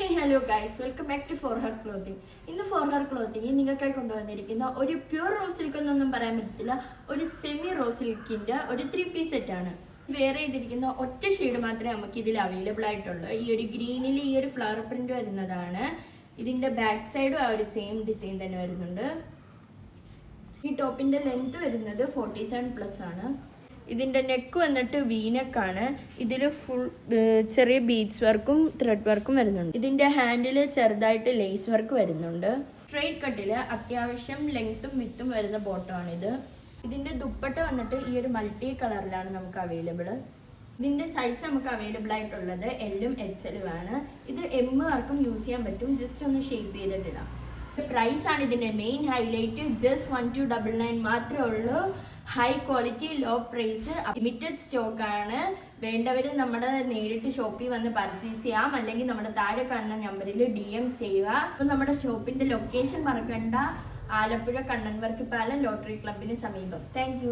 Hey hello guys, welcome back to For Her Clothing. ഇന്ന് For Her Clothing നിങ്ങൾക്കായി കൊണ്ടുവന്നിരിക്കുന്ന ഒരു പ്യൂർ റോ സിൽക്ക് എന്നൊന്നും പറയാൻ പറ്റത്തില്ല, ഒരു സെമി റോ സിൽക്കിന്റെ ഒരു 3-piece സെറ്റാണ്. വെയർ ചെയ്തിരിക്കുന്ന ഒറ്റ ഷെയ്ഡ് മാത്രമേ നമുക്ക് ഇതിൽ അവൈലബിൾ ആയിട്ടുള്ളൂ. ഈ ഒരു ഗ്രീനിൽ ഈ ഒരു ഫ്ലവർ പ്രിന്റ് വരുന്നതാണ്. ഇതിന്റെ ബാക്ക് സൈഡും ആ ഒരു സെയിം ഡിസൈൻ തന്നെ വരുന്നുണ്ട്. ഈ ടോപ്പിന്റെ ലെങ്ത് വരുന്നത് 47+ ആണ്. ഇതിന്റെ നെക്ക് വന്നിട്ട് വീനെക്കാണ്. ഇതിൽ ഫുൾ ചെറിയ ബീഡ്സ് വർക്കും ത്രെഡ് വർക്കും വരുന്നുണ്ട്. ഇതിന്റെ ഹാൻഡിൽ ചെറുതായിട്ട് ലേസ് വർക്ക് വരുന്നുണ്ട്. സ്ട്രെയിറ്റ് കട്ടില് അത്യാവശ്യം ലെങ്ത്തും വിത്തും വരുന്ന ബോട്ടമാണിത്. ഇതിന്റെ ദുപ്പട്ട വന്നിട്ട് ഈ ഒരു മൾട്ടി കളറിലാണ് നമുക്ക് അവൈലബിൾ. ഇതിന്റെ സൈസ് നമുക്ക് അവൈലബിൾ ആയിട്ടുള്ളത് L-ഉം XL-ഉം ആണ്. ഇത് M ആർക്കും യൂസ് ചെയ്യാൻ പറ്റും, ജസ്റ്റ് ഒന്ന് ഷേപ്പ് ചെയ്തിട്ടിടാം. പ്രൈസ് ആണ് ഇതിന്റെ മെയിൻ ഹൈലൈറ്റ്. ജസ്റ്റ് 1299 മാത്രമേ ഉള്ളൂ. High quality, low price, limited stock ആണ്. വേണ്ടവർ നമ്മുടെ നേരിട്ട് ഷോപ്പിൽ വന്ന് പർച്ചേസ് ചെയ്യാം, അല്ലെങ്കിൽ നമ്മുടെ താഴെ കാണുന്ന നമ്പറിൽ DM ചെയ്യുക. അപ്പോൾ നമ്മുടെ ഷോപ്പിന്റെ ലൊക്കേഷൻ മറക്കണ്ട, ആലപ്പുഴ കണ്ണൻ വർക്കിപ്പാലം ലോട്ടറി ക്ലബിന് സമീപം. താങ്ക്